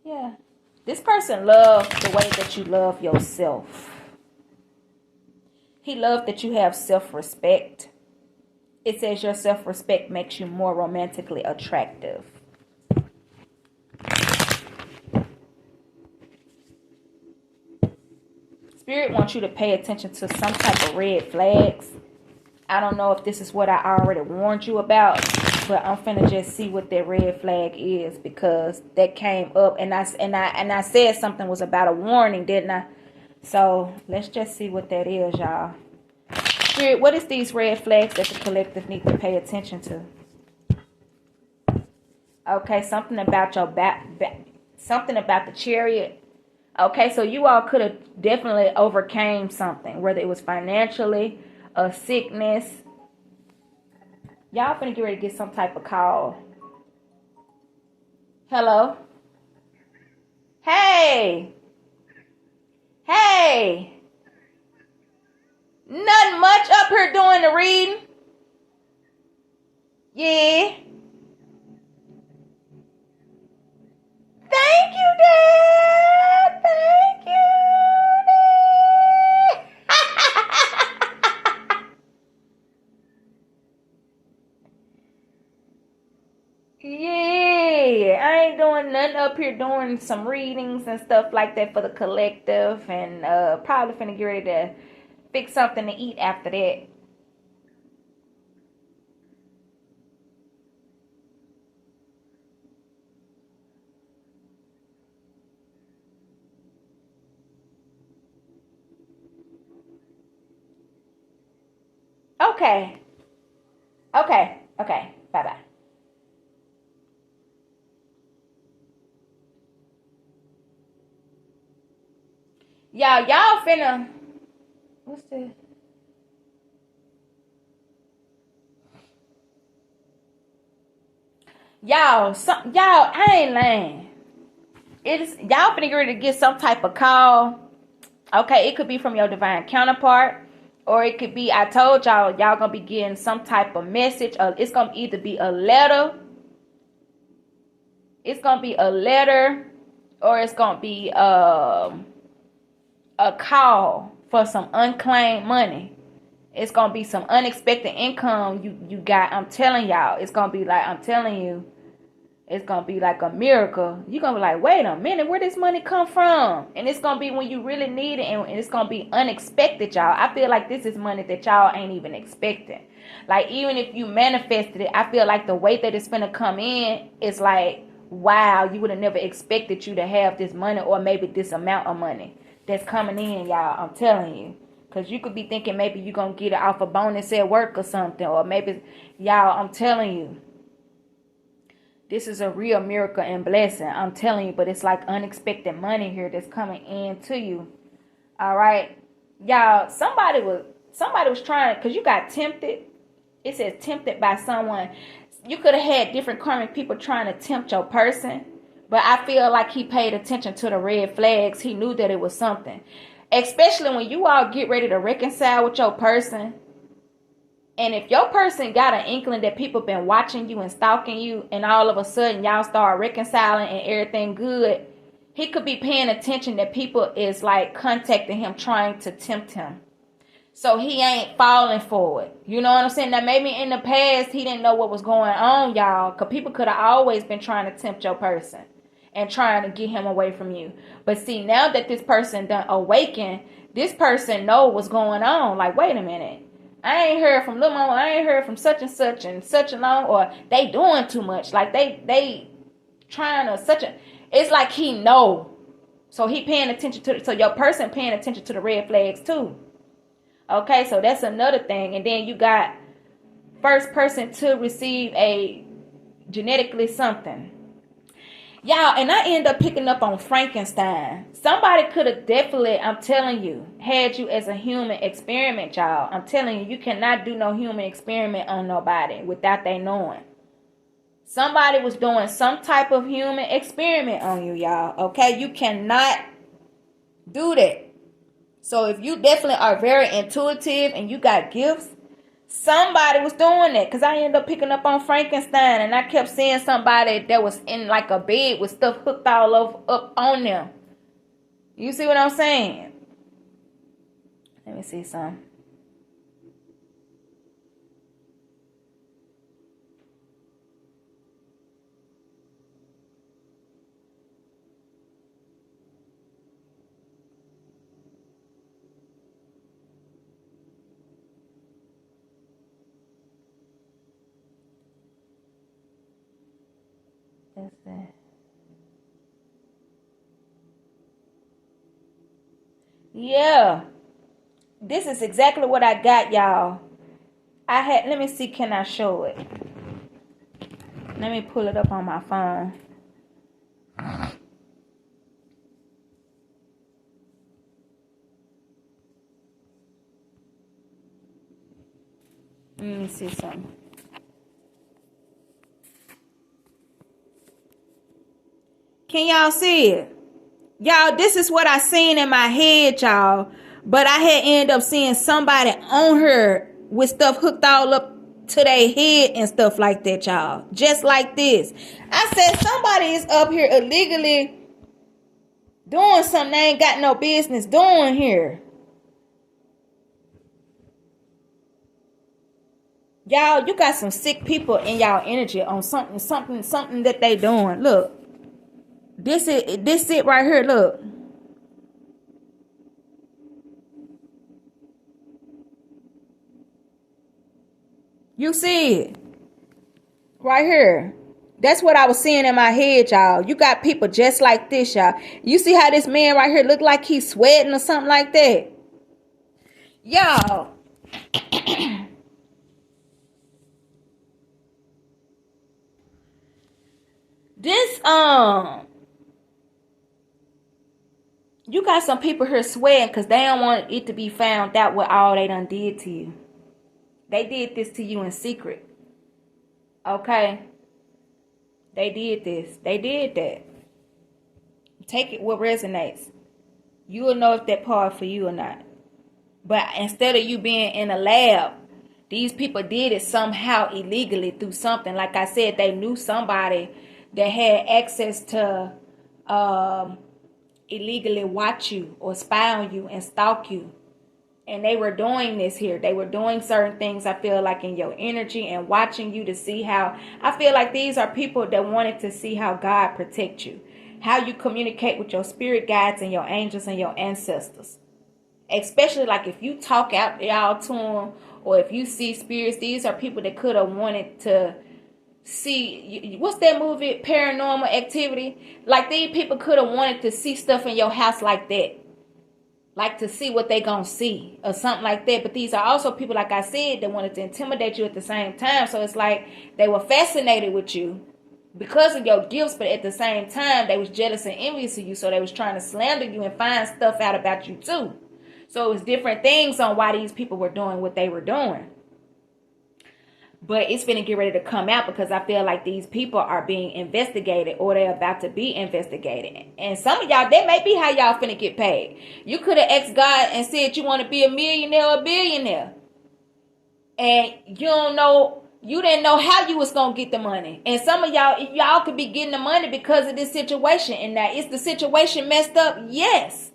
A: Yeah. This person loves the way that you love yourself. He loves that you have self-respect. It says your self-respect makes you more romantically attractive. Spirit wants you to pay attention to some type of red flags. I don't know if this is what I already warned you about, but I'm finna just see what that red flag is because that came up and I said something was about a warning, didn't I? So let's just see what that is, y'all. Spirit, what is these red flags that the collective need to pay attention to? Okay, something about your something about the Chariot. Okay, so you all could have definitely overcame something, whether it was financially, a sickness. Y'all finna get ready to get some type of call. Hello? Hey! Hey! Nothing much up here doing the reading. Yeah. Thank you, Dad. Thank you, Dad. Yeah, I ain't doing nothing up here doing some readings and stuff like that for the collective and probably finna get ready to fix something to eat after that. Okay. Okay. Okay. Bye-bye. Y'all finna. What's this? I ain't lying. It's y'all finna get ready to get some type of call. Okay, it could be from your divine counterpart, or it could be, I told y'all gonna be getting some type of message. It's gonna either be a letter. It's gonna be a letter, or it's gonna be a call for some unclaimed money. It's gonna be some unexpected income you got. I'm telling y'all, it's gonna be like, I'm telling you, it's gonna be like a miracle. You're gonna be like, wait a minute, where this money come from? And it's gonna be when you really need it, and it's gonna be unexpected, y'all. I feel like this is money that y'all ain't even expecting. Like, even if you manifested it, I feel like the way that it's gonna come in is like, wow, you would have never expected you to have this money, or maybe this amount of money that's coming in, y'all. I'm telling you. Because you could be thinking maybe you're going to get it off a bonus at work or something. Or maybe, y'all, I'm telling you. This is a real miracle and blessing. I'm telling you. But it's like unexpected money here that's coming in to you. All right. Y'all, somebody was trying, because you got tempted. It says tempted by someone. You could have had different karmic people trying to tempt your person. But I feel like he paid attention to the red flags. He knew that it was something. Especially when you all get ready to reconcile with your person. And if your person got an inkling that people been watching you and stalking you, and all of a sudden y'all start reconciling and everything good, he could be paying attention that people is like contacting him, trying to tempt him. So he ain't falling for it. You know what I'm saying? Now maybe in the past he didn't know what was going on, y'all, because people could have always been trying to tempt your person and trying to get him away from you. But see, now that this person done awakened, this person know what's going on. Like, wait a minute. I ain't heard from little mama. I ain't heard from such and such a long, or they doing too much. Like they trying to such a. It's like he know, so he paying attention to. So your person paying attention to the red flags too. Okay, so that's another thing. And then you got first person to receive a genetically something. Y'all, and I end up picking up on Frankenstein. Somebody could have definitely, I'm telling you, had you as a human experiment, y'all. I'm telling you, you cannot do no human experiment on nobody without they knowing. Somebody was doing some type of human experiment on you, y'all. Okay, you cannot do that. So if you definitely are very intuitive and you got gifts, somebody was doing that, because I ended up picking up on Frankenstein, and I kept seeing somebody that was in like a bed with stuff hooked all over up on them. You see what I'm saying? Let me see some. That's that. Yeah. This is exactly what I got, y'all. Let me see, can I show it? Let me pull it up on my phone. Let me see something. Can y'all see it? Y'all, this is what I seen in my head, y'all. But I had ended up seeing somebody on her with stuff hooked all up to their head and stuff like that, y'all. Just like this. I said somebody is up here illegally doing something they ain't got no business doing here. Y'all, you got some sick people in y'all energy on something that they doing. Look. This it right here, look. You see it? Right here. That's what I was seeing in my head, y'all. You got people just like this, y'all. You see how this man right here look like he's sweating or something like that? Y'all. This, you got some people here sweating because they don't want it to be found out what all they done did to you. They did this to you in secret. Okay? They did this. They did that. Take it what resonates. You will know if that part for you or not. But instead of you being in a lab, these people did it somehow illegally through something. Like I said, they knew somebody that had access to illegally watch you or spy on you and stalk you. And they were doing this here. They were doing certain things, I feel like, in your energy and watching you to see how. I feel like these are people that wanted to see how God protect you. How you communicate with your spirit guides and your angels and your ancestors. Especially like if you talk out y'all to them, or if you see spirits, these are people that could have wanted to see. What's that movie, Paranormal Activity? Like these people could have wanted to see stuff in your house like that. Like to see what they gonna see or something like that. But these are also people, like I said, that wanted to intimidate you at the same time. So it's like they were fascinated with you because of your gifts, but at the same time they was jealous and envious of you. So they was trying to slander you and find stuff out about you too. So it was different things on why these people were doing what they were doing. But it's finna get ready to come out because I feel like these people are being investigated, or they're about to be investigated. And some of y'all, that may be how y'all finna get paid. You could have asked God and said you want to be a millionaire or a billionaire. and you didn't know how you was gonna get the money. And some of y'all could be getting the money because of this situation. And now, is the situation messed up? Yes.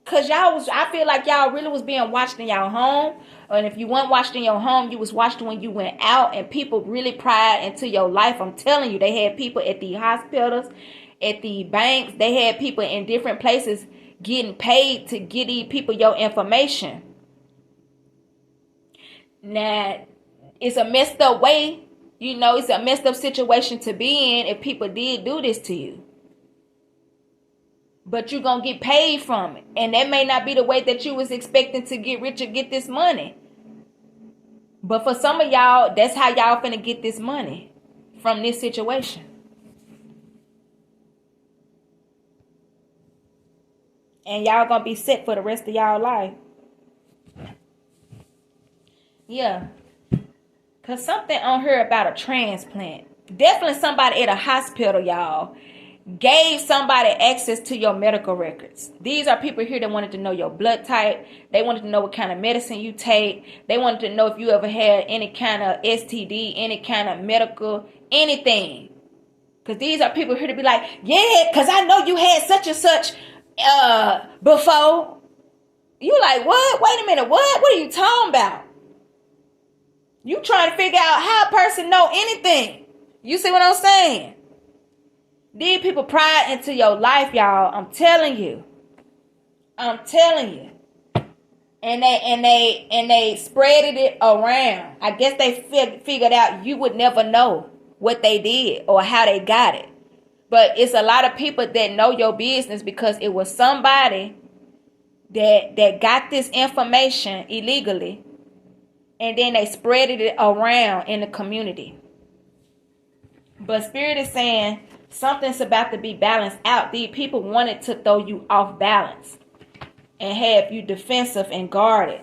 A: Cause I feel like y'all really was being watched in y'all home. And if you weren't watched in your home, you was watched when you went out, and people really pried into your life. I'm telling you, they had people at the hospitals, at the banks, they had people in different places getting paid to get these people your information. Now, it's a messed up way, it's a messed up situation to be in if people did do this to you. But you're going to get paid from it. And that may not be the way that you was expecting to get rich or get this money. But for some of y'all, that's how y'all finna get this money from this situation. And y'all going to be set for the rest of y'all life. Yeah. Because something on here about a transplant. Definitely somebody at a hospital, y'all, gave somebody access to your medical records. These are people here that wanted to know your blood type. They wanted to know what kind of medicine you take. They wanted to know if you ever had any kind of STD, any kind of medical, anything. Because these are people here to be like, yeah, because I know you had such and such before. You like, what? Wait a minute, what? What are you talking about? You trying to figure out how a person know anything. You see what I'm saying? These people pry into your life, y'all. I'm telling you. And they spreaded it around. I guess they figured out you would never know what they did or how they got it. But it's a lot of people that know your business because it was somebody that got this information illegally, and then they spreaded it around in the community. But Spirit is saying something's about to be balanced out. These people wanted to throw you off balance and have you defensive and guarded.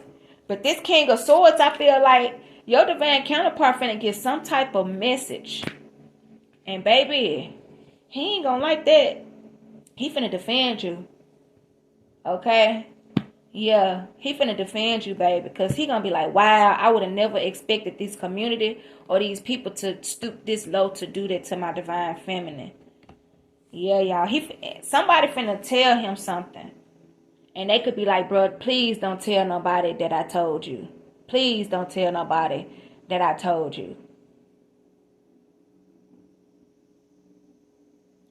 A: But this King of Swords, I feel like your divine counterpart finna get some type of message. And baby, he ain't gonna like that. He finna defend you. Okay? Yeah, he finna defend you, baby. Because he gonna be like, wow, I would have never expected this community or these people to stoop this low to do that to my divine feminine. Yeah, y'all. Somebody finna tell him something. And they could be like, bro, please don't tell nobody that I told you. Please don't tell nobody that I told you.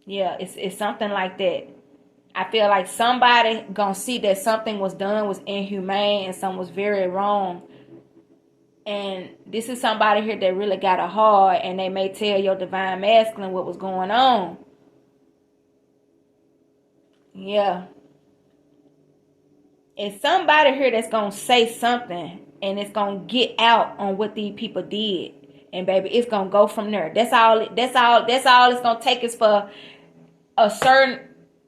A: Yeah, it's something like that. I feel like somebody gonna see that something was done was inhumane and something was very wrong. And this is somebody here that really got a heart, and they may tell your divine masculine what was going on. Yeah. It's somebody here that's gonna say something, and it's gonna get out on what these people did. And baby, it's gonna go from there. That's all it's gonna take is for a certain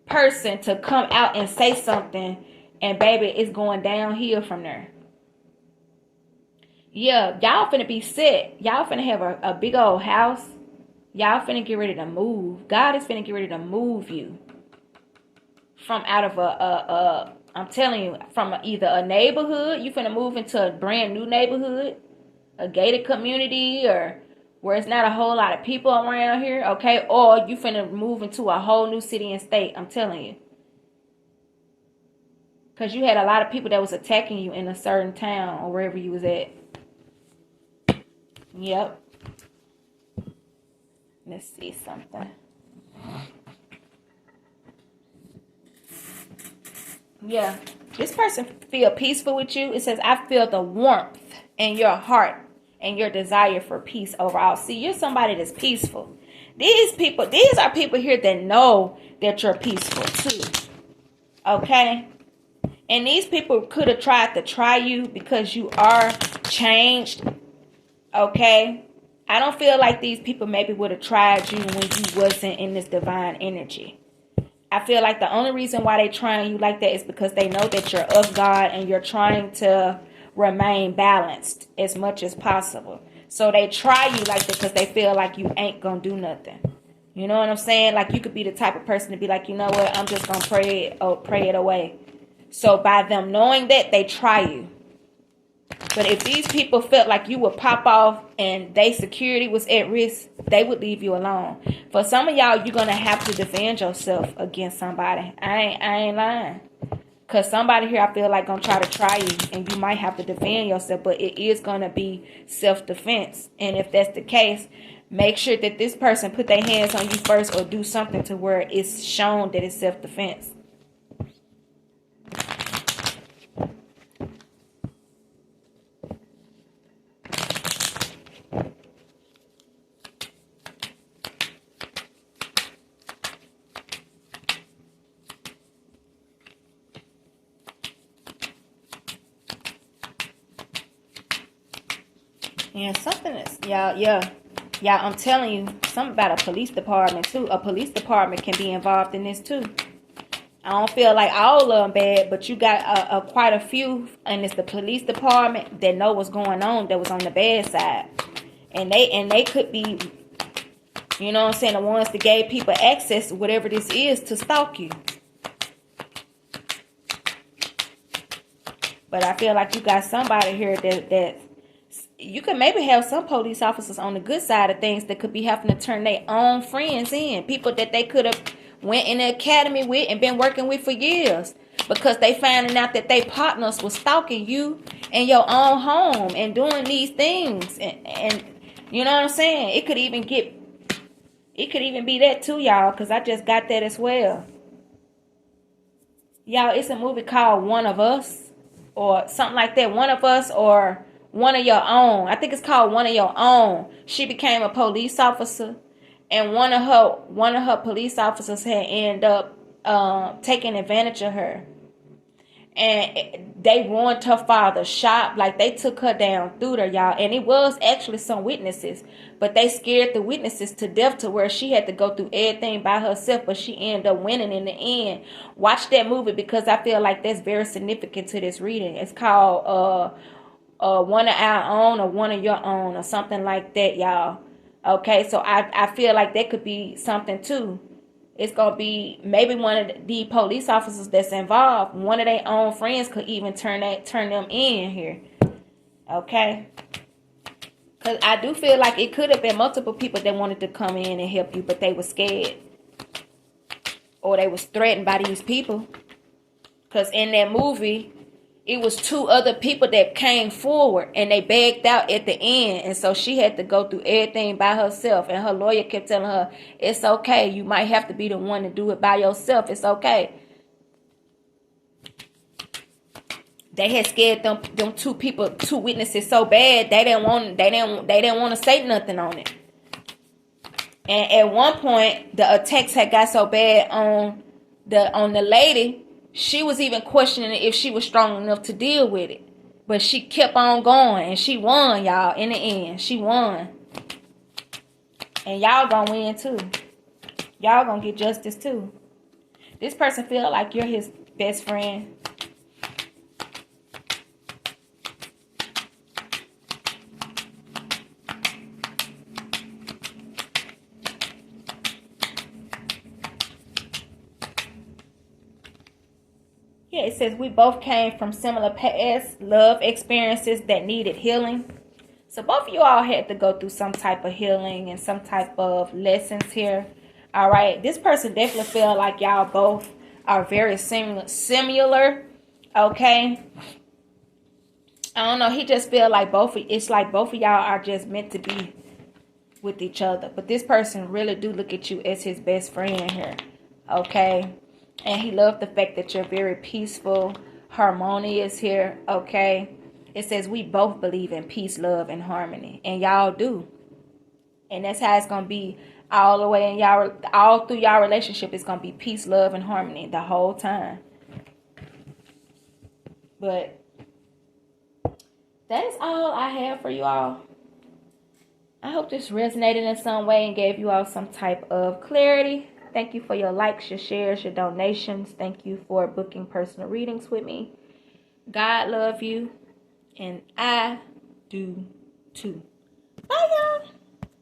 A: person to come out and say something, and baby, it's going downhill from there. Yeah, y'all finna be set. Y'all finna have a big old house. Y'all finna get ready to move. God is finna get ready to move you from out of I'm telling you, from either a neighborhood. You finna move into a brand new neighborhood, a gated community, or where it's not a whole lot of people around here, okay? Or you finna move into a whole new city and state, I'm telling you. Because you had a lot of people that was attacking you in a certain town or wherever you was at. Yep. Let's see something. Yeah. This person feel peaceful with you. It says, I feel the warmth in your heart and your desire for peace overall. See, you're somebody that's peaceful. These are people here that know that you're peaceful too. Okay? And these people could have tried to try you because you are changed. Okay? I don't feel like these people maybe would have tried you when you wasn't in this divine energy. I feel like the only reason why they trying you like that is because they know that you're of God and you're trying to remain balanced as much as possible. So they try you like that because they feel like you ain't gonna do nothing. You know what I'm saying? Like you could be the type of person to be like, you know what? I'm just gonna pray it away. So by them knowing that, they try you. But if these people felt like you would pop off and their security was at risk, they would leave you alone. For some of y'all, you're going to have to defend yourself against somebody. I ain't lying. Because somebody here, I feel like, going to try to try you. And you might have to defend yourself. But it is going to be self-defense. And if that's the case, make sure that this person put their hands on you first or do something to where it's shown that it's self-defense. Yeah, something is, yeah. I'm telling you, something about a police department too. A police department can be involved in this too. I don't feel like all of them bad, but you got quite a few, and it's the police department that know what's going on that was on the bad side, and they could be, you know what I'm saying, the ones that gave people access to whatever this is to stalk you. But I feel like you got somebody here that you can maybe have some police officers on the good side of things that could be having to turn their own friends in. People that they could have went in the academy with and been working with for years. Because they finding out that they partners was stalking you in your own home and doing these things. And you know what I'm saying? It could even be that too, y'all. Because I just got that as well. Y'all, it's a movie called One of Us. Or something like that. One of Us or One of Your Own. I think it's called One of Your Own. She became a police officer, and one of her police officers had ended up taking advantage of her, and they ruined her father's shop. Like, they took her down through there, y'all. And it was actually some witnesses, but they scared the witnesses to death to where she had to go through everything by herself, but she ended up winning in the end. Watch that movie, because I feel like that's very significant to this reading. It's called One of Our Own or One of Your Own or something like that, y'all. Okay, so I feel like that could be something too. It's going to be maybe one of the police officers that's involved. One of their own friends could even turn them in here. Okay? Because I do feel like it could have been multiple people that wanted to come in and help you, but they were scared. Or they was threatened by these people. Because in that movie, it was two other people that came forward and they bagged out at the end. And so she had to go through everything by herself. And her lawyer kept telling her, it's okay. You might have to be the one to do it by yourself. It's okay. They had scared them two witnesses so bad they didn't want to say nothing on it. And at one point, the attacks had got so bad on the lady. She was even questioning if she was strong enough to deal with it. But she kept on going. And she won, y'all. In the end. She won. And y'all gonna win too. Y'all gonna get justice too. This person feel like you're his best friend. Yeah, it says we both came from similar past love experiences that needed healing. So both of you all had to go through some type of healing and some type of lessons here. All right. This person definitely feel like y'all both are very similar. Okay. I don't know. He just feel like it's like both of y'all are just meant to be with each other. But this person really do look at you as his best friend here. Okay. And he loved the fact that you're very peaceful, harmonious here, okay? It says we both believe in peace, love, and harmony. And y'all do. And that's how it's going to be all the way in y'all, all through y'all relationship. It's going to be peace, love, and harmony the whole time. But that is all I have for you all. I hope this resonated in some way and gave you all some type of clarity. Thank you for your likes, your shares, your donations. Thank you for booking personal readings with me. God love you, and I do too. Bye, y'all.